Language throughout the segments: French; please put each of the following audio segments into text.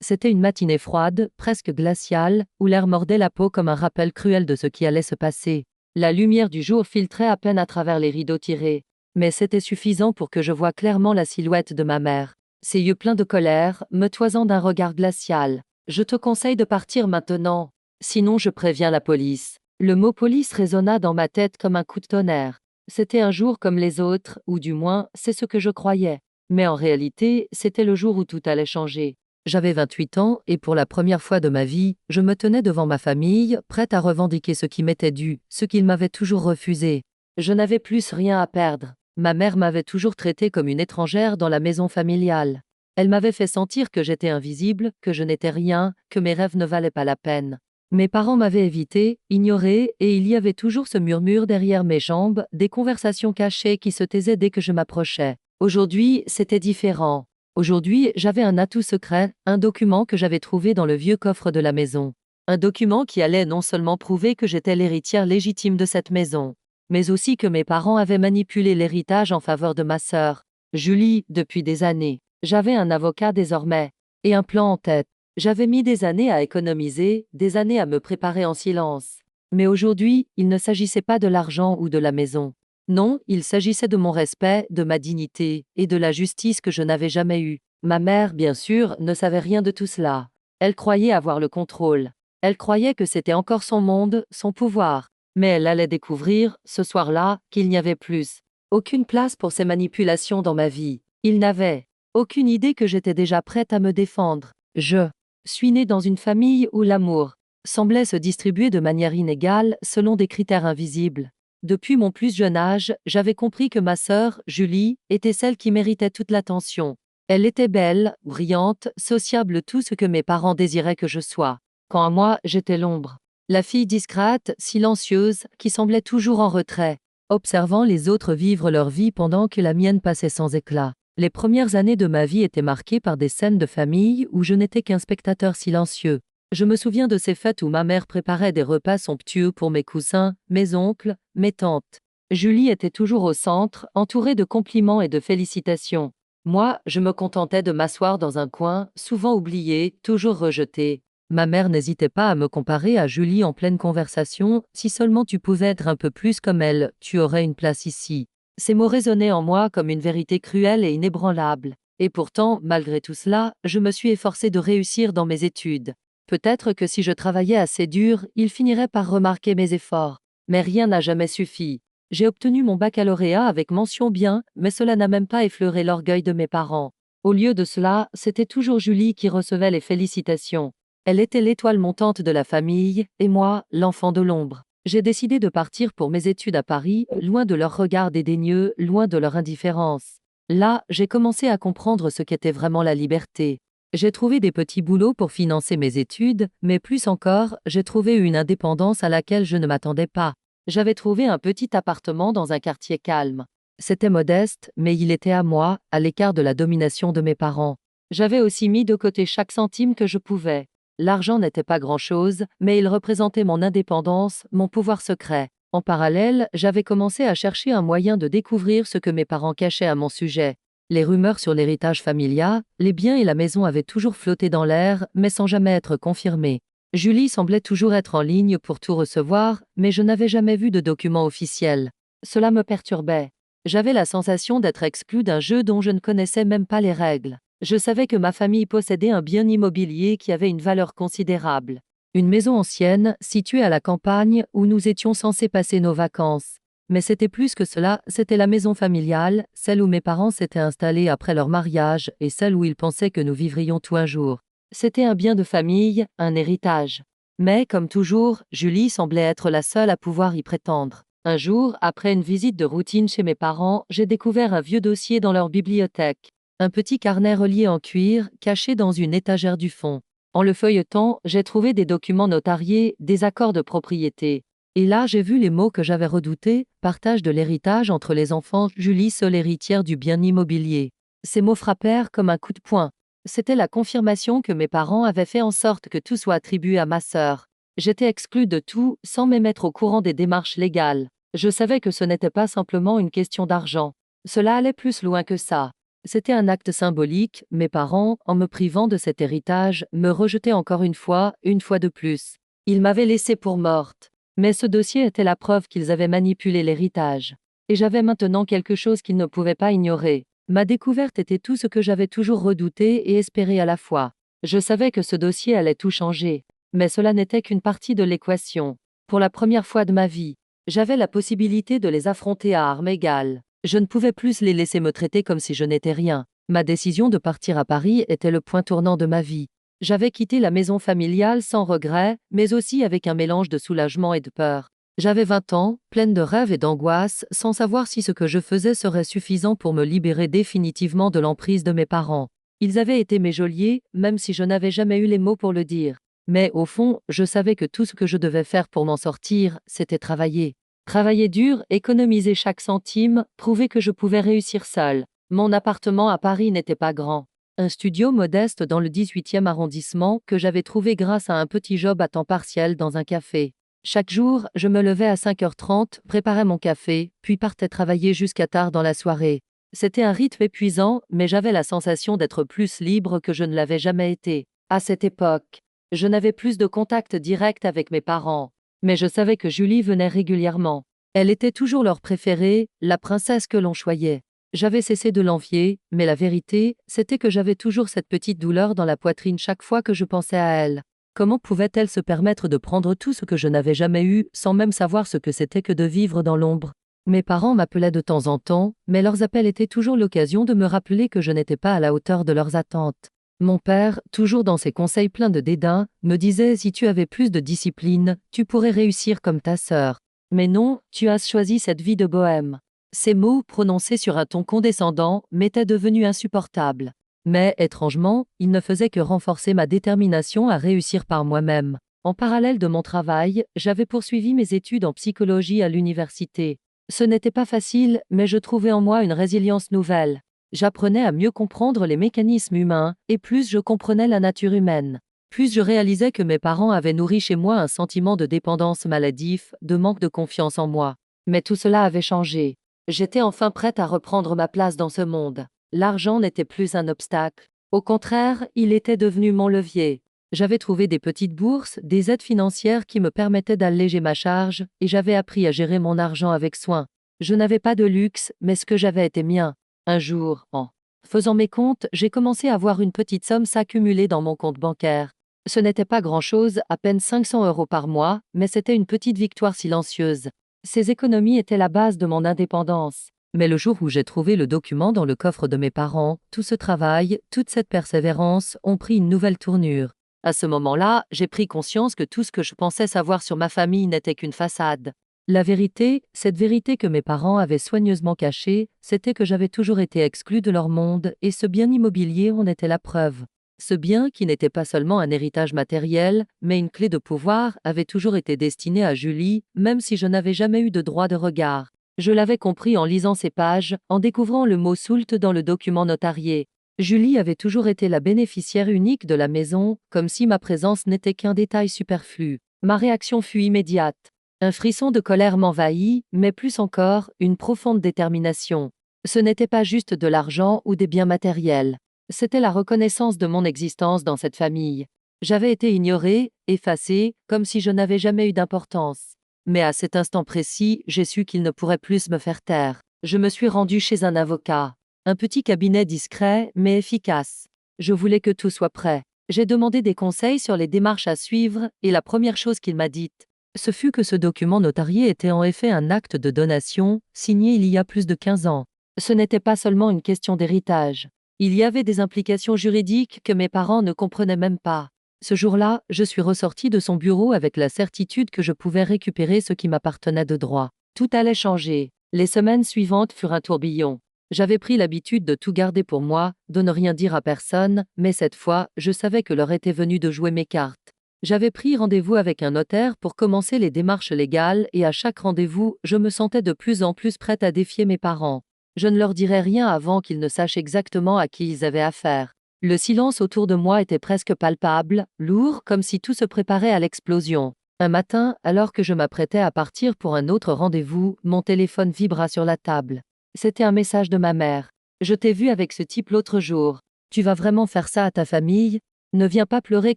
C'était une matinée froide, presque glaciale, où l'air mordait la peau comme un rappel cruel de ce qui allait se passer. La lumière du jour filtrait à peine à travers les rideaux tirés. Mais c'était suffisant pour que je voie clairement la silhouette de ma mère. Ses yeux pleins de colère, me toisant d'un regard glacial. Je te conseille de partir maintenant. Sinon je préviens la police. Le mot police résonna dans ma tête comme un coup de tonnerre. C'était un jour comme les autres, ou du moins, c'est ce que je croyais. Mais en réalité, c'était le jour où tout allait changer. J'avais 28 ans et pour la première fois de ma vie, je me tenais devant ma famille, prête à revendiquer ce qui m'était dû, ce qu'ils m'avaient toujours refusé. Je n'avais plus rien à perdre. Ma mère m'avait toujours traitée comme une étrangère dans la maison familiale. Elle m'avait fait sentir que j'étais invisible, que je n'étais rien, que mes rêves ne valaient pas la peine. Mes parents m'avaient évité, ignoré, et il y avait toujours ce murmure derrière mes jambes, des conversations cachées qui se taisaient dès que je m'approchais. Aujourd'hui, c'était différent. Aujourd'hui, j'avais un atout secret, un document que j'avais trouvé dans le vieux coffre de la maison. Un document qui allait non seulement prouver que j'étais l'héritière légitime de cette maison, mais aussi que mes parents avaient manipulé l'héritage en faveur de ma sœur, Julie, depuis des années. J'avais un avocat désormais, et un plan en tête. J'avais mis des années à économiser, des années à me préparer en silence. Mais aujourd'hui, il ne s'agissait pas de l'argent ou de la maison. Non, il s'agissait de mon respect, de ma dignité, et de la justice que je n'avais jamais eue. Ma mère, bien sûr, ne savait rien de tout cela. Elle croyait avoir le contrôle. Elle croyait que c'était encore son monde, son pouvoir. Mais elle allait découvrir, ce soir-là, qu'il n'y avait plus aucune place pour ces manipulations dans ma vie. Il n'avait aucune idée que j'étais déjà prête à me défendre. Je suis née dans une famille où l'amour semblait se distribuer de manière inégale selon des critères invisibles. Depuis mon plus jeune âge, j'avais compris que ma sœur, Julie, était celle qui méritait toute l'attention. Elle était belle, brillante, sociable, tout ce que mes parents désiraient que je sois. Quant à moi, j'étais l'ombre. La fille discrète, silencieuse, qui semblait toujours en retrait, observant les autres vivre leur vie pendant que la mienne passait sans éclat. Les premières années de ma vie étaient marquées par des scènes de famille où je n'étais qu'un spectateur silencieux. Je me souviens de ces fêtes où ma mère préparait des repas somptueux pour mes cousins, mes oncles, mes tantes. Julie était toujours au centre, entourée de compliments et de félicitations. Moi, je me contentais de m'asseoir dans un coin, souvent oublié, toujours rejeté. Ma mère n'hésitait pas à me comparer à Julie en pleine conversation. Si seulement tu pouvais être un peu plus comme elle, tu aurais une place ici. Ces mots résonnaient en moi comme une vérité cruelle et inébranlable. Et pourtant, malgré tout cela, je me suis efforcée de réussir dans mes études. Peut-être que si je travaillais assez dur, ils finiraient par remarquer mes efforts. Mais rien n'a jamais suffi. J'ai obtenu mon baccalauréat avec mention bien, mais cela n'a même pas effleuré l'orgueil de mes parents. Au lieu de cela, c'était toujours Julie qui recevait les félicitations. Elle était l'étoile montante de la famille, et moi, l'enfant de l'ombre. J'ai décidé de partir pour mes études à Paris, loin de leur regard dédaigneux, loin de leur indifférence. Là, j'ai commencé à comprendre ce qu'était vraiment la liberté. J'ai trouvé des petits boulots pour financer mes études, mais plus encore, j'ai trouvé une indépendance à laquelle je ne m'attendais pas. J'avais trouvé un petit appartement dans un quartier calme. C'était modeste, mais il était à moi, à l'écart de la domination de mes parents. J'avais aussi mis de côté chaque centime que je pouvais. L'argent n'était pas grand-chose, mais il représentait mon indépendance, mon pouvoir secret. En parallèle, j'avais commencé à chercher un moyen de découvrir ce que mes parents cachaient à mon sujet. Les rumeurs sur l'héritage familial, les biens et la maison avaient toujours flotté dans l'air, mais sans jamais être confirmées. Julie semblait toujours être en ligne pour tout recevoir, mais je n'avais jamais vu de document officiel. Cela me perturbait. J'avais la sensation d'être exclue d'un jeu dont je ne connaissais même pas les règles. Je savais que ma famille possédait un bien immobilier qui avait une valeur considérable. Une maison ancienne, située à la campagne, où nous étions censés passer nos vacances. Mais c'était plus que cela, c'était la maison familiale, celle où mes parents s'étaient installés après leur mariage et celle où ils pensaient que nous vivrions tout un jour. C'était un bien de famille, un héritage. Mais, comme toujours, Julie semblait être la seule à pouvoir y prétendre. Un jour, après une visite de routine chez mes parents, j'ai découvert un vieux dossier dans leur bibliothèque. Un petit carnet relié en cuir, caché dans une étagère du fond. En le feuilletant, j'ai trouvé des documents notariés, des accords de propriété. Et là, j'ai vu les mots que j'avais redoutés, partage de l'héritage entre les enfants, Julie seule héritière du bien immobilier. Ces mots frappèrent comme un coup de poing. C'était la confirmation que mes parents avaient fait en sorte que tout soit attribué à ma sœur. J'étais exclue de tout, sans même être au courant des démarches légales. Je savais que ce n'était pas simplement une question d'argent. Cela allait plus loin que ça. C'était un acte symbolique, mes parents, en me privant de cet héritage, me rejetaient encore une fois de plus. Ils m'avaient laissée pour morte. Mais ce dossier était la preuve qu'ils avaient manipulé l'héritage. Et j'avais maintenant quelque chose qu'ils ne pouvaient pas ignorer. Ma découverte était tout ce que j'avais toujours redouté et espéré à la fois. Je savais que ce dossier allait tout changer. Mais cela n'était qu'une partie de l'équation. Pour la première fois de ma vie, j'avais la possibilité de les affronter à armes égales. Je ne pouvais plus les laisser me traiter comme si je n'étais rien. Ma décision de partir à Paris était le point tournant de ma vie. J'avais quitté la maison familiale sans regret, mais aussi avec un mélange de soulagement et de peur. J'avais 20 ans, pleine de rêves et d'angoisses, sans savoir si ce que je faisais serait suffisant pour me libérer définitivement de l'emprise de mes parents. Ils avaient été mes geôliers, même si je n'avais jamais eu les mots pour le dire. Mais au fond, je savais que tout ce que je devais faire pour m'en sortir, c'était travailler. Travailler dur, économiser chaque centime, prouver que je pouvais réussir seul. Mon appartement à Paris n'était pas grand. Un studio modeste dans le 18e arrondissement que j'avais trouvé grâce à un petit job à temps partiel dans un café. Chaque jour, je me levais à 5h30, préparais mon café, puis partais travailler jusqu'à tard dans la soirée. C'était un rythme épuisant, mais j'avais la sensation d'être plus libre que je ne l'avais jamais été. À cette époque, je n'avais plus de contact direct avec mes parents. Mais je savais que Julie venait régulièrement. Elle était toujours leur préférée, la princesse que l'on choyait. J'avais cessé de l'envier, mais la vérité, c'était que j'avais toujours cette petite douleur dans la poitrine chaque fois que je pensais à elle. Comment pouvait-elle se permettre de prendre tout ce que je n'avais jamais eu, sans même savoir ce que c'était que de vivre dans l'ombre? Mes parents m'appelaient de temps en temps, mais leurs appels étaient toujours l'occasion de me rappeler que je n'étais pas à la hauteur de leurs attentes. Mon père, toujours dans ses conseils pleins de dédain, me disait « Si tu avais plus de discipline, tu pourrais réussir comme ta sœur. Mais non, tu as choisi cette vie de bohème. » Ces mots, prononcés sur un ton condescendant, m'étaient devenus insupportables. Mais, étrangement, ils ne faisaient que renforcer ma détermination à réussir par moi-même. En parallèle de mon travail, j'avais poursuivi mes études en psychologie à l'université. Ce n'était pas facile, mais je trouvais en moi une résilience nouvelle. J'apprenais à mieux comprendre les mécanismes humains, et plus je comprenais la nature humaine. Plus je réalisais que mes parents avaient nourri chez moi un sentiment de dépendance maladif, de manque de confiance en moi. Mais tout cela avait changé. J'étais enfin prête à reprendre ma place dans ce monde. L'argent n'était plus un obstacle. Au contraire, il était devenu mon levier. J'avais trouvé des petites bourses, des aides financières qui me permettaient d'alléger ma charge, et j'avais appris à gérer mon argent avec soin. Je n'avais pas de luxe, mais ce que j'avais était mien. Un jour, en faisant mes comptes, j'ai commencé à voir une petite somme s'accumuler dans mon compte bancaire. Ce n'était pas grand-chose, à peine 500 € par mois, mais c'était une petite victoire silencieuse. Ces économies étaient la base de mon indépendance. Mais le jour où j'ai trouvé le document dans le coffre de mes parents, tout ce travail, toute cette persévérance ont pris une nouvelle tournure. À ce moment-là, j'ai pris conscience que tout ce que je pensais savoir sur ma famille n'était qu'une façade. La vérité, cette vérité que mes parents avaient soigneusement cachée, c'était que j'avais toujours été exclue de leur monde, et ce bien immobilier en était la preuve. Ce bien, qui n'était pas seulement un héritage matériel, mais une clé de pouvoir, avait toujours été destiné à Julie, même si je n'avais jamais eu de droit de regard. Je l'avais compris en lisant ces pages, en découvrant le mot soult dans le document notarié. Julie avait toujours été la bénéficiaire unique de la maison, comme si ma présence n'était qu'un détail superflu. Ma réaction fut immédiate. Un frisson de colère m'envahit, mais plus encore, une profonde détermination. Ce n'était pas juste de l'argent ou des biens matériels. C'était la reconnaissance de mon existence dans cette famille. J'avais été ignorée, effacée, comme si je n'avais jamais eu d'importance. Mais à cet instant précis, j'ai su qu'il ne pourrait plus me faire taire. Je me suis rendue chez un avocat. Un petit cabinet discret, mais efficace. Je voulais que tout soit prêt. J'ai demandé des conseils sur les démarches à suivre, et la première chose qu'il m'a dite, ce fut que ce document notarié était en effet un acte de donation, signé il y a plus de 15 ans. Ce n'était pas seulement une question d'héritage. Il y avait des implications juridiques que mes parents ne comprenaient même pas. Ce jour-là, je suis ressortie de son bureau avec la certitude que je pouvais récupérer ce qui m'appartenait de droit. Tout allait changer. Les semaines suivantes furent un tourbillon. J'avais pris l'habitude de tout garder pour moi, de ne rien dire à personne, mais cette fois, je savais que l'heure était venue de jouer mes cartes. J'avais pris rendez-vous avec un notaire pour commencer les démarches légales et à chaque rendez-vous, je me sentais de plus en plus prête à défier mes parents. Je ne leur dirais rien avant qu'ils ne sachent exactement à qui ils avaient affaire. Le silence autour de moi était presque palpable, lourd, comme si tout se préparait à l'explosion. Un matin, alors que je m'apprêtais à partir pour un autre rendez-vous, mon téléphone vibra sur la table. C'était un message de ma mère. Je t'ai vu avec ce type l'autre jour. Tu vas vraiment faire ça à ta famille? Ne viens pas pleurer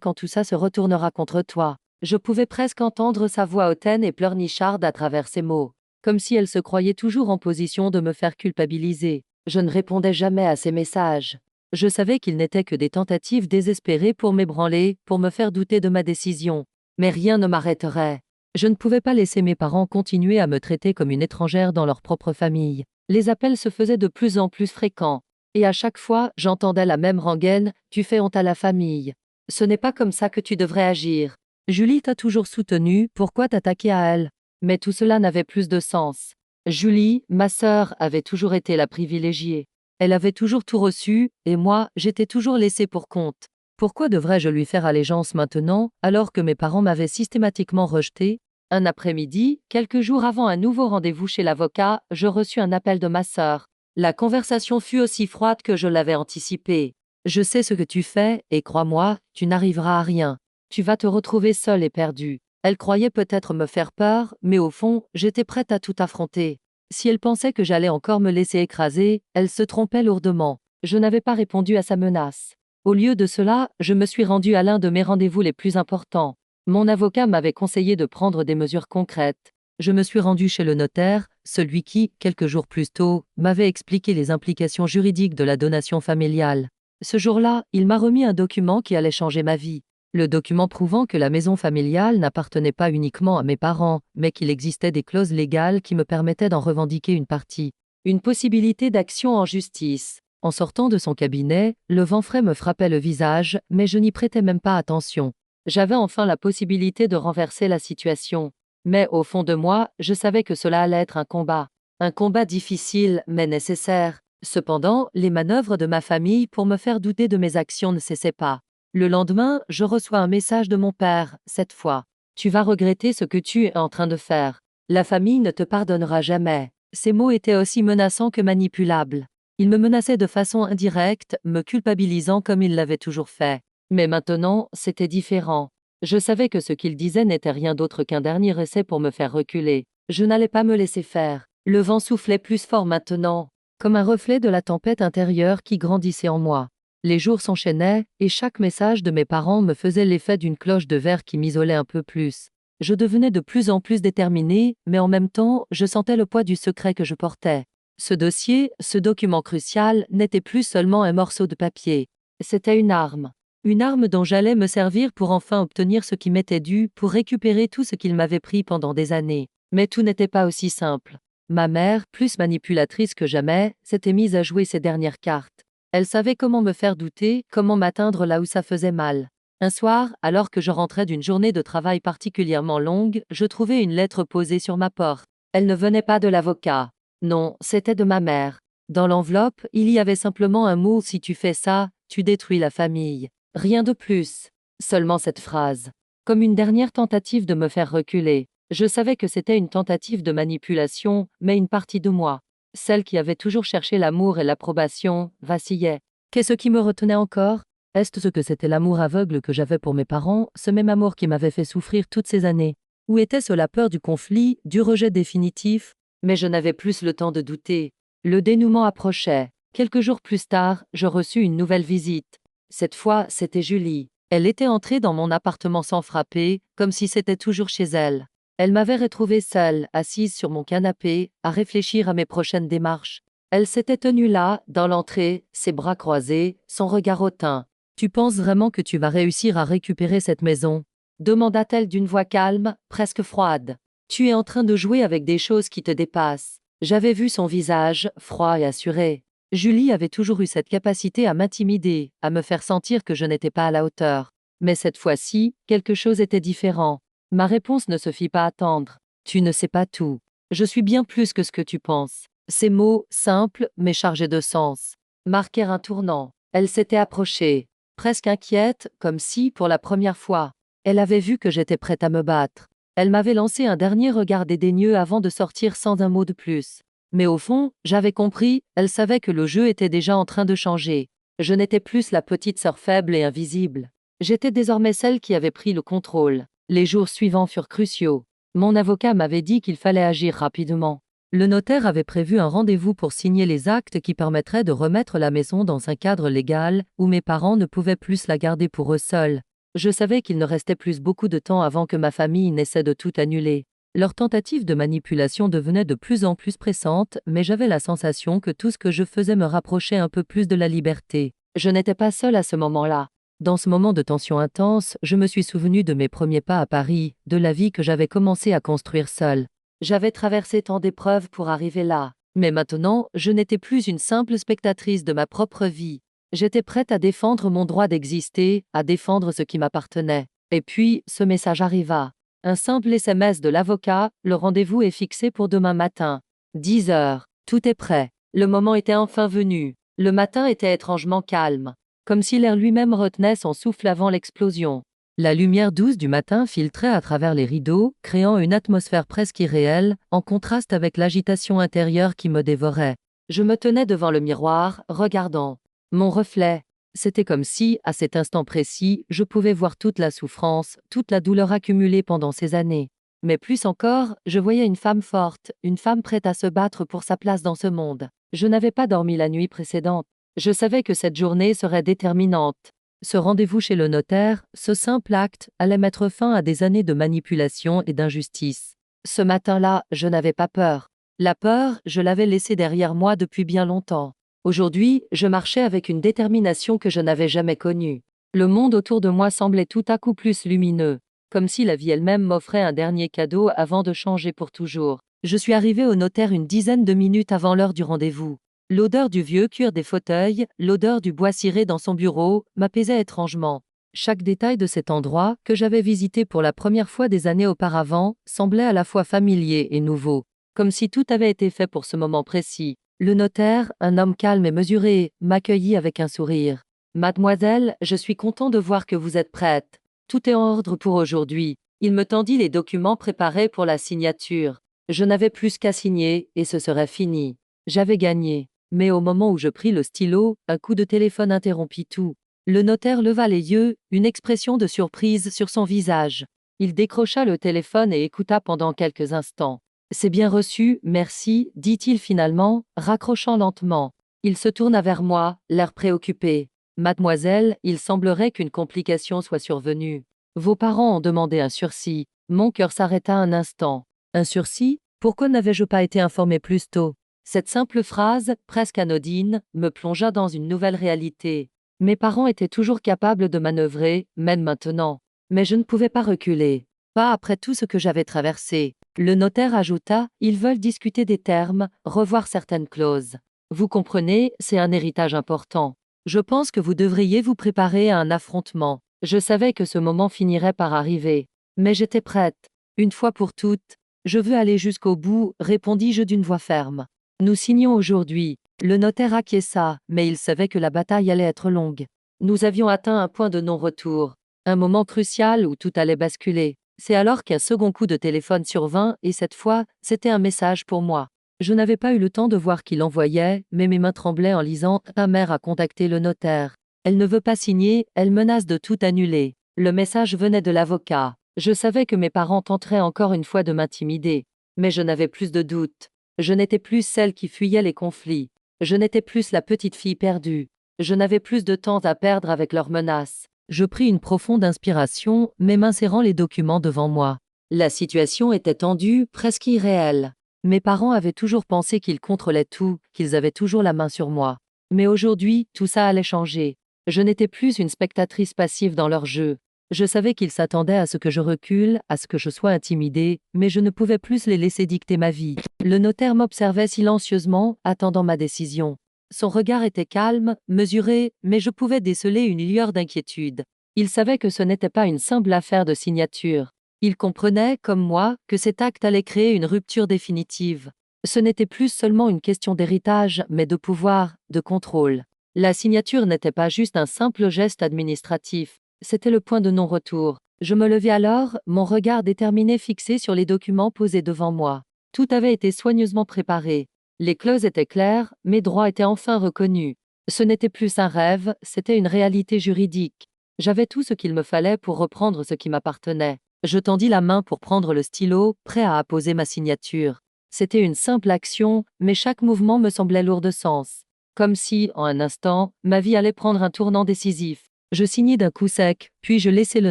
quand tout ça se retournera contre toi. Je pouvais presque entendre sa voix hautaine et pleurnicharde à travers ses mots, comme si elle se croyait toujours en position de me faire culpabiliser. Je ne répondais jamais à ses messages. Je savais qu'ils n'étaient que des tentatives désespérées pour m'ébranler, pour me faire douter de ma décision. Mais rien ne m'arrêterait. Je ne pouvais pas laisser mes parents continuer à me traiter comme une étrangère dans leur propre famille. Les appels se faisaient de plus en plus fréquents. Et à chaque fois, j'entendais la même rengaine: tu fais honte à la famille. Ce n'est pas comme ça que tu devrais agir. Julie t'a toujours soutenue, pourquoi t'attaquer à elle? Mais tout cela n'avait plus de sens. Julie, ma sœur, avait toujours été la privilégiée. Elle avait toujours tout reçu, et moi, j'étais toujours laissée pour compte. Pourquoi devrais-je lui faire allégeance maintenant, alors que mes parents m'avaient systématiquement rejetée? Un après-midi, quelques jours avant un nouveau rendez-vous chez l'avocat, je reçus un appel de ma sœur. La conversation fut aussi froide que je l'avais anticipée. Je sais ce que tu fais, et crois-moi, tu n'arriveras à rien. Tu vas te retrouver seule et perdue. Elle croyait peut-être me faire peur, mais au fond, j'étais prête à tout affronter. Si elle pensait que j'allais encore me laisser écraser, elle se trompait lourdement. Je n'avais pas répondu à sa menace. Au lieu de cela, je me suis rendue à l'un de mes rendez-vous les plus importants. Mon avocat m'avait conseillé de prendre des mesures concrètes. Je me suis rendue chez le notaire, celui qui, quelques jours plus tôt, m'avait expliqué les implications juridiques de la donation familiale. Ce jour-là, il m'a remis un document qui allait changer ma vie. Le document prouvant que la maison familiale n'appartenait pas uniquement à mes parents, mais qu'il existait des clauses légales qui me permettaient d'en revendiquer une partie. Une possibilité d'action en justice. En sortant de son cabinet, le vent frais me frappait le visage, mais je n'y prêtais même pas attention. J'avais enfin la possibilité de renverser la situation. Mais au fond de moi, je savais que cela allait être un combat. Un combat difficile, mais nécessaire. Cependant, les manœuvres de ma famille pour me faire douter de mes actions ne cessaient pas. Le lendemain, je reçois un message de mon père, cette fois. Tu vas regretter ce que tu es en train de faire. La famille ne te pardonnera jamais. Ces mots étaient aussi menaçants que manipulables. Il me menaçait de façon indirecte, me culpabilisant comme il l'avait toujours fait. Mais maintenant, c'était différent. Je savais que ce qu'il disait n'était rien d'autre qu'un dernier essai pour me faire reculer. Je n'allais pas me laisser faire. Le vent soufflait plus fort maintenant, comme un reflet de la tempête intérieure qui grandissait en moi. Les jours s'enchaînaient, et chaque message de mes parents me faisait l'effet d'une cloche de verre qui m'isolait un peu plus. Je devenais de plus en plus déterminée, mais en même temps, je sentais le poids du secret que je portais. Ce dossier, ce document crucial, n'était plus seulement un morceau de papier. C'était une arme. Une arme dont j'allais me servir pour enfin obtenir ce qui m'était dû, pour récupérer tout ce qu'il m'avait pris pendant des années. Mais tout n'était pas aussi simple. Ma mère, plus manipulatrice que jamais, s'était mise à jouer ses dernières cartes. Elle savait comment me faire douter, comment m'atteindre là où ça faisait mal. Un soir, alors que je rentrais d'une journée de travail particulièrement longue, je trouvai une lettre posée sur ma porte. Elle ne venait pas de l'avocat. Non, c'était de ma mère. Dans l'enveloppe, il y avait simplement un mot: si tu fais ça, tu détruis la famille. Rien de plus. Seulement cette phrase. Comme une dernière tentative de me faire reculer. Je savais que c'était une tentative de manipulation, mais une partie de moi, celle qui avait toujours cherché l'amour et l'approbation, vacillait. Qu'est-ce qui me retenait encore? Est-ce que c'était l'amour aveugle que j'avais pour mes parents, ce même amour qui m'avait fait souffrir toutes ces années? Ou était-ce la peur du conflit, du rejet définitif? Mais je n'avais plus le temps de douter. Le dénouement approchait. Quelques jours plus tard, je reçus une nouvelle visite. Cette fois, c'était Julie. Elle était entrée dans mon appartement sans frapper, comme si c'était toujours chez elle. Elle m'avait retrouvée seule, assise sur mon canapé, à réfléchir à mes prochaines démarches. Elle s'était tenue là, dans l'entrée, ses bras croisés, son regard hautain. « Tu penses vraiment que tu vas réussir à récupérer cette maison ?» demanda-t-elle d'une voix calme, presque froide. « Tu es en train de jouer avec des choses qui te dépassent. » J'avais vu son visage, froid et assuré. Julie avait toujours eu cette capacité à m'intimider, à me faire sentir que je n'étais pas à la hauteur. Mais cette fois-ci, quelque chose était différent. Ma réponse ne se fit pas attendre. « Tu ne sais pas tout. Je suis bien plus que ce que tu penses. » Ces mots, simples, mais chargés de sens, marquèrent un tournant. Elle s'était approchée, presque inquiète, comme si, pour la première fois, elle avait vu que j'étais prête à me battre. Elle m'avait lancé un dernier regard dédaigneux avant de sortir sans un mot de plus. Mais au fond, j'avais compris, elle savait que le jeu était déjà en train de changer. Je n'étais plus la petite sœur faible et invisible. J'étais désormais celle qui avait pris le contrôle. Les jours suivants furent cruciaux. Mon avocat m'avait dit qu'il fallait agir rapidement. Le notaire avait prévu un rendez-vous pour signer les actes qui permettraient de remettre la maison dans un cadre légal, où mes parents ne pouvaient plus la garder pour eux seuls. Je savais qu'il ne restait plus beaucoup de temps avant que ma famille n'essaie de tout annuler. Leur tentative de manipulation devenait de plus en plus pressante, mais j'avais la sensation que tout ce que je faisais me rapprochait un peu plus de la liberté. Je n'étais pas seule à ce moment-là. Dans ce moment de tension intense, je me suis souvenu de mes premiers pas à Paris, de la vie que j'avais commencé à construire seule. J'avais traversé tant d'épreuves pour arriver là. Mais maintenant, je n'étais plus une simple spectatrice de ma propre vie. J'étais prête à défendre mon droit d'exister, à défendre ce qui m'appartenait. Et puis, ce message arriva. Un simple SMS de l'avocat, le rendez-vous est fixé pour demain matin. 10 heures. Tout est prêt. Le moment était enfin venu. Le matin était étrangement calme. Comme si l'air lui-même retenait son souffle avant l'explosion. La lumière douce du matin filtrait à travers les rideaux, créant une atmosphère presque irréelle, en contraste avec l'agitation intérieure qui me dévorait. Je me tenais devant le miroir, regardant mon reflet. C'était comme si, à cet instant précis, je pouvais voir toute la souffrance, toute la douleur accumulée pendant ces années. Mais plus encore, je voyais une femme forte, une femme prête à se battre pour sa place dans ce monde. Je n'avais pas dormi la nuit précédente. Je savais que cette journée serait déterminante. Ce rendez-vous chez le notaire, ce simple acte, allait mettre fin à des années de manipulation et d'injustice. Ce matin-là, je n'avais pas peur. La peur, je l'avais laissée derrière moi depuis bien longtemps. Aujourd'hui, je marchais avec une détermination que je n'avais jamais connue. Le monde autour de moi semblait tout à coup plus lumineux, comme si la vie elle-même m'offrait un dernier cadeau avant de changer pour toujours. Je suis arrivée au notaire une dizaine de minutes avant l'heure du rendez-vous. L'odeur du vieux cuir des fauteuils, l'odeur du bois ciré dans son bureau, m'apaisait étrangement. Chaque détail de cet endroit, que j'avais visité pour la première fois des années auparavant, semblait à la fois familier et nouveau, comme si tout avait été fait pour ce moment précis. Le notaire, un homme calme et mesuré, m'accueillit avec un sourire. Mademoiselle, je suis content de voir que vous êtes prête. Tout est en ordre pour aujourd'hui. Il me tendit les documents préparés pour la signature. Je n'avais plus qu'à signer, et ce serait fini. J'avais gagné. Mais au moment où je pris le stylo, un coup de téléphone interrompit tout. Le notaire leva les yeux, une expression de surprise sur son visage. Il décrocha le téléphone et écouta pendant quelques instants. « C'est bien reçu, merci, dit-il finalement, raccrochant lentement. Il se tourna vers moi, l'air préoccupé. Mademoiselle, il semblerait qu'une complication soit survenue. Vos parents ont demandé un sursis. Mon cœur s'arrêta un instant. Un sursis? Pourquoi n'avais-je pas été informé plus tôt? Cette simple phrase, presque anodine, me plongea dans une nouvelle réalité. Mes parents étaient toujours capables de manœuvrer, même maintenant. Mais je ne pouvais pas reculer. Pas après tout ce que j'avais traversé. Le notaire ajouta, ils veulent discuter des termes, revoir certaines clauses. Vous comprenez, c'est un héritage important. Je pense que vous devriez vous préparer à un affrontement. Je savais que ce moment finirait par arriver. Mais j'étais prête. Une fois pour toutes. Je veux aller jusqu'au bout, répondis-je d'une voix ferme. Nous signons aujourd'hui. Le notaire acquiesça, mais il savait que la bataille allait être longue. Nous avions atteint un point de non-retour. Un moment crucial où tout allait basculer. C'est alors qu'un second coup de téléphone survint et cette fois, c'était un message pour moi. Je n'avais pas eu le temps de voir qui l'envoyait, mais mes mains tremblaient en lisant « Ta mère a contacté le notaire. Elle ne veut pas signer, elle menace de tout annuler. » Le message venait de l'avocat. Je savais que mes parents tenteraient encore une fois de m'intimider. Mais je n'avais plus de doute. Je n'étais plus celle qui fuyait les conflits. Je n'étais plus la petite fille perdue. Je n'avais plus de temps à perdre avec leurs menaces. Je pris une profonde inspiration, mes mains serrant les documents devant moi. La situation était tendue, presque irréelle. Mes parents avaient toujours pensé qu'ils contrôlaient tout, qu'ils avaient toujours la main sur moi. Mais aujourd'hui, tout ça allait changer. Je n'étais plus une spectatrice passive dans leur jeu. Je savais qu'ils s'attendaient à ce que je recule, à ce que je sois intimidée, mais je ne pouvais plus les laisser dicter ma vie. Le notaire m'observait silencieusement, attendant ma décision. Son regard était calme, mesuré, mais je pouvais déceler une lueur d'inquiétude. Il savait que ce n'était pas une simple affaire de signature. Il comprenait, comme moi, que cet acte allait créer une rupture définitive. Ce n'était plus seulement une question d'héritage, mais de pouvoir, de contrôle. La signature n'était pas juste un simple geste administratif. C'était le point de non-retour. Je me levai alors, mon regard déterminé fixé sur les documents posés devant moi. Tout avait été soigneusement préparé. Les clauses étaient claires, mes droits étaient enfin reconnus. Ce n'était plus un rêve, c'était une réalité juridique. J'avais tout ce qu'il me fallait pour reprendre ce qui m'appartenait. Je tendis la main pour prendre le stylo, prêt à apposer ma signature. C'était une simple action, mais chaque mouvement me semblait lourd de sens. Comme si, en un instant, ma vie allait prendre un tournant décisif. Je signai d'un coup sec, puis je laissai le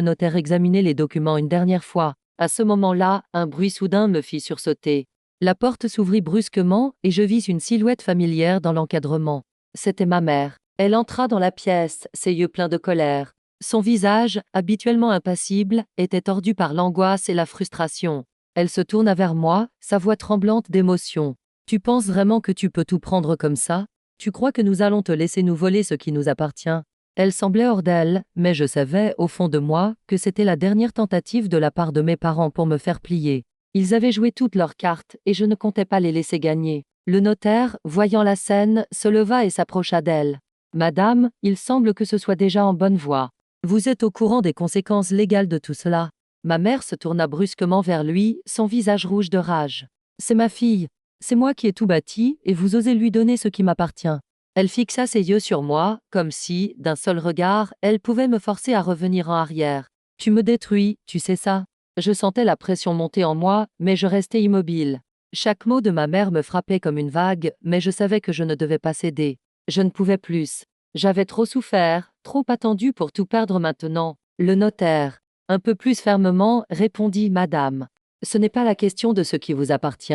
notaire examiner les documents une dernière fois. À ce moment-là, un bruit soudain me fit sursauter. La porte s'ouvrit brusquement et je vis une silhouette familière dans l'encadrement. C'était ma mère. Elle entra dans la pièce, ses yeux pleins de colère. Son visage, habituellement impassible, était tordu par l'angoisse et la frustration. Elle se tourna vers moi, sa voix tremblante d'émotion. « Tu penses vraiment que tu peux tout prendre comme ça? Tu crois que nous allons te laisser nous voler ce qui nous appartient ?» Elle semblait hors d'elle, mais je savais, au fond de moi, que c'était la dernière tentative de la part de mes parents pour me faire plier. Ils avaient joué toutes leurs cartes, et je ne comptais pas les laisser gagner. Le notaire, voyant la scène, se leva et s'approcha d'elle. « Madame, il semble que ce soit déjà en bonne voie. Vous êtes au courant des conséquences légales de tout cela. » Ma mère se tourna brusquement vers lui, son visage rouge de rage. « C'est ma fille. C'est moi qui ai tout bâti, et vous osez lui donner ce qui m'appartient. » Elle fixa ses yeux sur moi, comme si, d'un seul regard, elle pouvait me forcer à revenir en arrière. « Tu me détruis, tu sais ça ?» Je sentais la pression monter en moi, mais je restais immobile. Chaque mot de ma mère me frappait comme une vague, mais je savais que je ne devais pas céder. Je ne pouvais plus. J'avais trop souffert, trop attendu pour tout perdre maintenant. Le notaire, un peu plus fermement, répondit « Madame, ce n'est pas la question de ce qui vous appartient,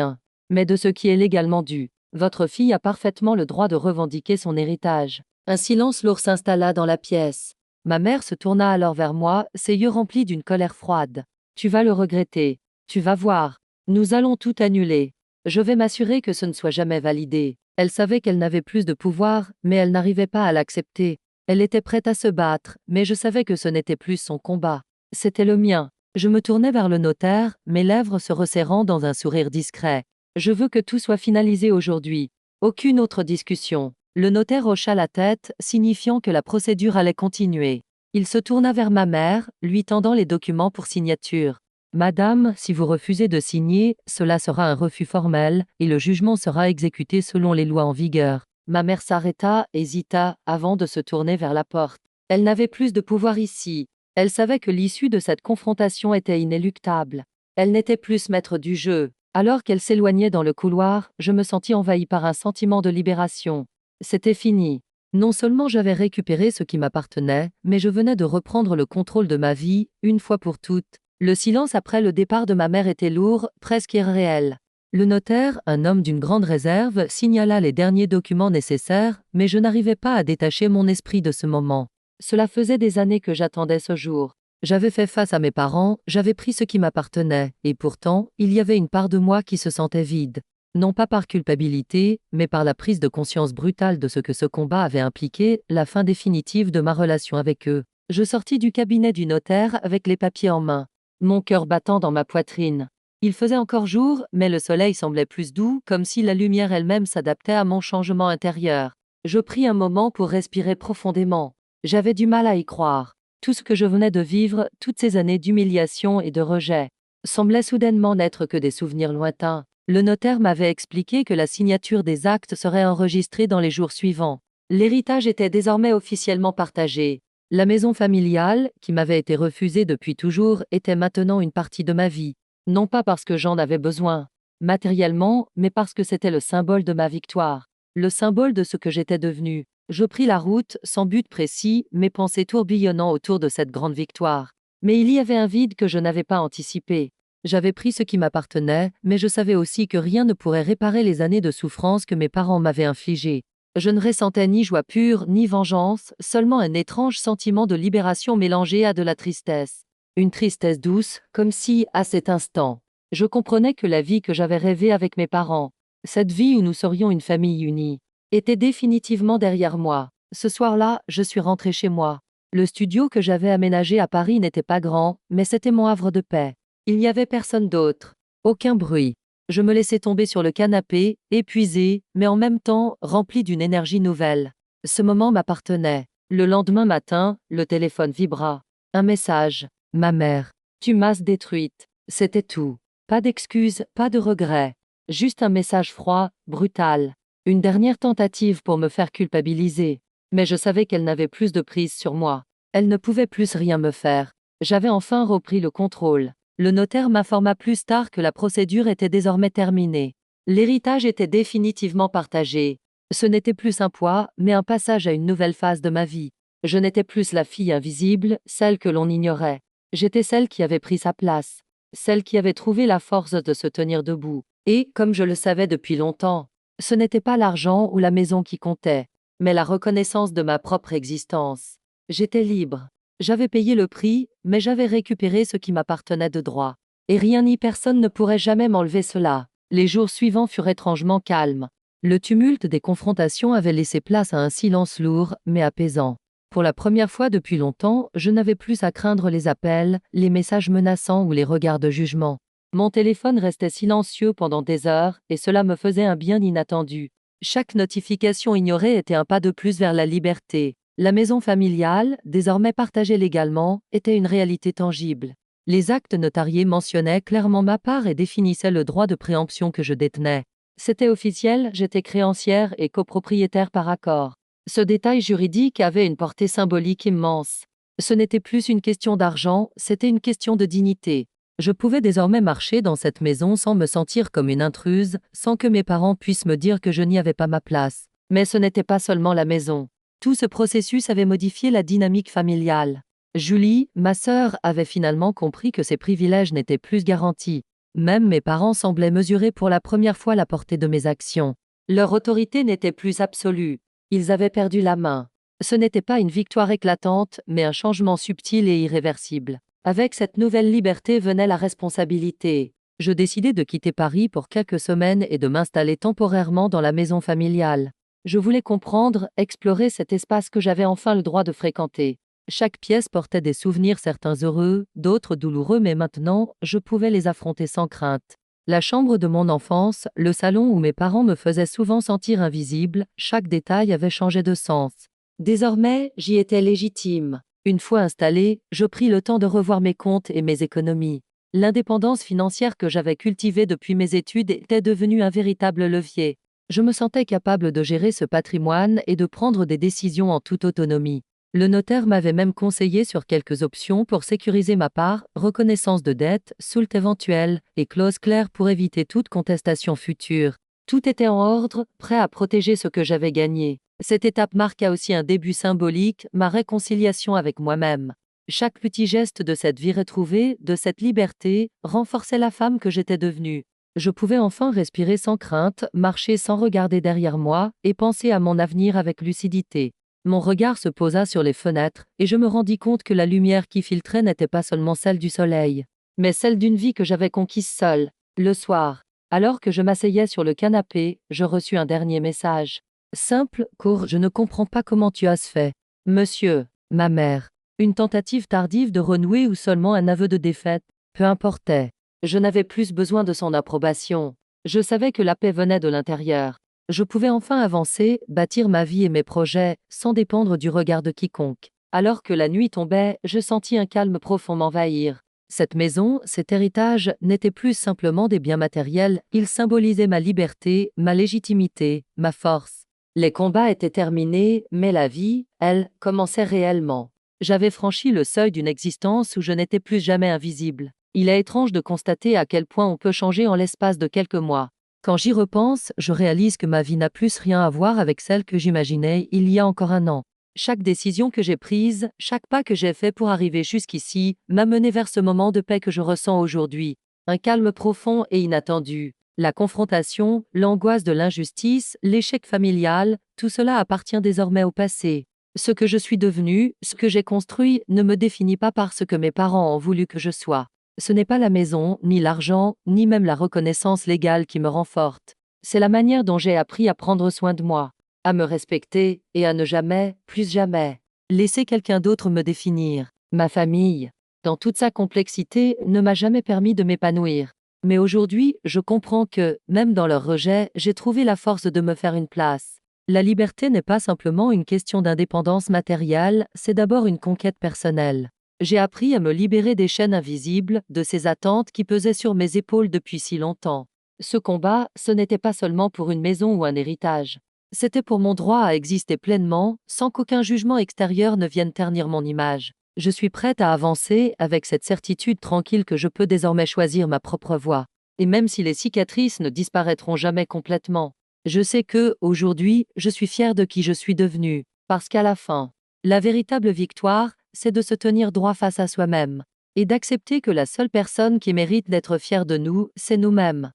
mais de ce qui est légalement dû. Votre fille a parfaitement le droit de revendiquer son héritage. » Un silence lourd s'installa dans la pièce. Ma mère se tourna alors vers moi, ses yeux remplis d'une colère froide. « Tu vas le regretter. Tu vas voir. Nous allons tout annuler. Je vais m'assurer que ce ne soit jamais validé. » Elle savait qu'elle n'avait plus de pouvoir, mais elle n'arrivait pas à l'accepter. Elle était prête à se battre, mais je savais que ce n'était plus son combat. C'était le mien. Je me tournai vers le notaire, mes lèvres se resserrant dans un sourire discret. « Je veux que tout soit finalisé aujourd'hui. Aucune autre discussion. » Le notaire hocha la tête, signifiant que la procédure allait continuer. Il se tourna vers ma mère, lui tendant les documents pour signature. « Madame, si vous refusez de signer, cela sera un refus formel, et le jugement sera exécuté selon les lois en vigueur. » Ma mère s'arrêta, hésita, avant de se tourner vers la porte. Elle n'avait plus de pouvoir ici. Elle savait que l'issue de cette confrontation était inéluctable. Elle n'était plus maître du jeu. Alors qu'elle s'éloignait dans le couloir, je me sentis envahi par un sentiment de libération. C'était fini. Non seulement j'avais récupéré ce qui m'appartenait, mais je venais de reprendre le contrôle de ma vie, une fois pour toutes. Le silence après le départ de ma mère était lourd, presque irréel. Le notaire, un homme d'une grande réserve, signala les derniers documents nécessaires, mais je n'arrivais pas à détacher mon esprit de ce moment. Cela faisait des années que j'attendais ce jour. J'avais fait face à mes parents, j'avais pris ce qui m'appartenait, et pourtant, il y avait une part de moi qui se sentait vide. Non pas par culpabilité, mais par la prise de conscience brutale de ce que ce combat avait impliqué, la fin définitive de ma relation avec eux. Je sortis du cabinet du notaire avec les papiers en main, mon cœur battant dans ma poitrine. Il faisait encore jour, mais le soleil semblait plus doux, comme si la lumière elle-même s'adaptait à mon changement intérieur. Je pris un moment pour respirer profondément. J'avais du mal à y croire. Tout ce que je venais de vivre, toutes ces années d'humiliation et de rejet, semblait soudainement n'être que des souvenirs lointains. Le notaire m'avait expliqué que la signature des actes serait enregistrée dans les jours suivants. L'héritage était désormais officiellement partagé. La maison familiale, qui m'avait été refusée depuis toujours, était maintenant une partie de ma vie. Non pas parce que j'en avais besoin, matériellement, mais parce que c'était le symbole de ma victoire. Le symbole de ce que j'étais devenu. Je pris la route, sans but précis, mes pensées tourbillonnant autour de cette grande victoire. Mais il y avait un vide que je n'avais pas anticipé. J'avais pris ce qui m'appartenait, mais je savais aussi que rien ne pourrait réparer les années de souffrance que mes parents m'avaient infligées. Je ne ressentais ni joie pure, ni vengeance, seulement un étrange sentiment de libération mélangé à de la tristesse. Une tristesse douce, comme si, à cet instant, je comprenais que la vie que j'avais rêvée avec mes parents, cette vie où nous serions une famille unie, était définitivement derrière moi. Ce soir-là, je suis rentré chez moi. Le studio que j'avais aménagé à Paris n'était pas grand, mais c'était mon havre de paix. Il n'y avait personne d'autre. Aucun bruit. Je me laissais tomber sur le canapé, épuisé, mais en même temps rempli d'une énergie nouvelle. Ce moment m'appartenait. Le lendemain matin, le téléphone vibra. Un message. Ma mère. Tu m'as détruite. C'était tout. Pas d'excuses, pas de regrets. Juste un message froid, brutal. Une dernière tentative pour me faire culpabiliser. Mais je savais qu'elle n'avait plus de prise sur moi. Elle ne pouvait plus rien me faire. J'avais enfin repris le contrôle. Le notaire m'informa plus tard que la procédure était désormais terminée. L'héritage était définitivement partagé. Ce n'était plus un poids, mais un passage à une nouvelle phase de ma vie. Je n'étais plus la fille invisible, celle que l'on ignorait. J'étais celle qui avait pris sa place, celle qui avait trouvé la force de se tenir debout. Et, comme je le savais depuis longtemps, ce n'était pas l'argent ou la maison qui comptait, mais la reconnaissance de ma propre existence. J'étais libre. J'avais payé le prix, mais j'avais récupéré ce qui m'appartenait de droit. Et rien ni personne ne pourrait jamais m'enlever cela. Les jours suivants furent étrangement calmes. Le tumulte des confrontations avait laissé place à un silence lourd, mais apaisant. Pour la première fois depuis longtemps, je n'avais plus à craindre les appels, les messages menaçants ou les regards de jugement. Mon téléphone restait silencieux pendant des heures, et cela me faisait un bien inattendu. Chaque notification ignorée était un pas de plus vers la liberté. La maison familiale, désormais partagée légalement, était une réalité tangible. Les actes notariés mentionnaient clairement ma part et définissaient le droit de préemption que je détenais. C'était officiel, j'étais créancière et copropriétaire par accord. Ce détail juridique avait une portée symbolique immense. Ce n'était plus une question d'argent, c'était une question de dignité. Je pouvais désormais marcher dans cette maison sans me sentir comme une intruse, sans que mes parents puissent me dire que je n'y avais pas ma place. Mais ce n'était pas seulement la maison. Tout ce processus avait modifié la dynamique familiale. Julie, ma sœur, avait finalement compris que ses privilèges n'étaient plus garantis. Même mes parents semblaient mesurer pour la première fois la portée de mes actions. Leur autorité n'était plus absolue. Ils avaient perdu la main. Ce n'était pas une victoire éclatante, mais un changement subtil et irréversible. Avec cette nouvelle liberté venait la responsabilité. Je décidai de quitter Paris pour quelques semaines et de m'installer temporairement dans la maison familiale. Je voulais comprendre, explorer cet espace que j'avais enfin le droit de fréquenter. Chaque pièce portait des souvenirs, certains heureux, d'autres douloureux, mais maintenant, je pouvais les affronter sans crainte. La chambre de mon enfance, le salon où mes parents me faisaient souvent sentir invisible, chaque détail avait changé de sens. Désormais, j'y étais légitime. Une fois installée, je pris le temps de revoir mes comptes et mes économies. L'indépendance financière que j'avais cultivée depuis mes études était devenue un véritable levier. Je me sentais capable de gérer ce patrimoine et de prendre des décisions en toute autonomie. Le notaire m'avait même conseillé sur quelques options pour sécuriser ma part, reconnaissance de dette, soult éventuelle, et clause claire pour éviter toute contestation future. Tout était en ordre, prêt à protéger ce que j'avais gagné. Cette étape marqua aussi un début symbolique, ma réconciliation avec moi-même. Chaque petit geste de cette vie retrouvée, de cette liberté, renforçait la femme que j'étais devenue. Je pouvais enfin respirer sans crainte, marcher sans regarder derrière moi, et penser à mon avenir avec lucidité. Mon regard se posa sur les fenêtres, et je me rendis compte que la lumière qui filtrait n'était pas seulement celle du soleil, mais celle d'une vie que j'avais conquise seule. Le soir, alors que je m'asseyais sur le canapé, je reçus un dernier message. Simple, court, je ne comprends pas comment tu as fait. Monsieur, ma mère. Une tentative tardive de renouer ou seulement un aveu de défaite, peu importait. Je n'avais plus besoin de son approbation. Je savais que la paix venait de l'intérieur. Je pouvais enfin avancer, bâtir ma vie et mes projets, sans dépendre du regard de quiconque. Alors que la nuit tombait, je sentis un calme profond m'envahir. Cette maison, cet héritage, n'était plus simplement des biens matériels, il symbolisait ma liberté, ma légitimité, ma force. Les combats étaient terminés, mais la vie, elle, commençait réellement. J'avais franchi le seuil d'une existence où je n'étais plus jamais invisible. Il est étrange de constater à quel point on peut changer en l'espace de quelques mois. Quand j'y repense, je réalise que ma vie n'a plus rien à voir avec celle que j'imaginais il y a encore un an. Chaque décision que j'ai prise, chaque pas que j'ai fait pour arriver jusqu'ici, m'a mené vers ce moment de paix que je ressens aujourd'hui. Un calme profond et inattendu. La confrontation, l'angoisse de l'injustice, l'échec familial, tout cela appartient désormais au passé. Ce que je suis devenu, ce que j'ai construit, ne me définit pas par ce que mes parents ont voulu que je sois. Ce n'est pas la maison, ni l'argent, ni même la reconnaissance légale qui me rend forte. C'est la manière dont j'ai appris à prendre soin de moi, à me respecter et à ne jamais, plus jamais, laisser quelqu'un d'autre me définir. Ma famille, dans toute sa complexité, ne m'a jamais permis de m'épanouir. Mais aujourd'hui, je comprends que, même dans leur rejet, j'ai trouvé la force de me faire une place. La liberté n'est pas simplement une question d'indépendance matérielle, c'est d'abord une conquête personnelle. J'ai appris à me libérer des chaînes invisibles, de ces attentes qui pesaient sur mes épaules depuis si longtemps. Ce combat, ce n'était pas seulement pour une maison ou un héritage. C'était pour mon droit à exister pleinement, sans qu'aucun jugement extérieur ne vienne ternir mon image. Je suis prête à avancer avec cette certitude tranquille que je peux désormais choisir ma propre voie. Et même si les cicatrices ne disparaîtront jamais complètement, je sais que, aujourd'hui, je suis fier de qui je suis devenu. Parce qu'à la fin, la véritable victoire, c'est de se tenir droit face à soi-même. Et d'accepter que la seule personne qui mérite d'être fière de nous, c'est nous-mêmes.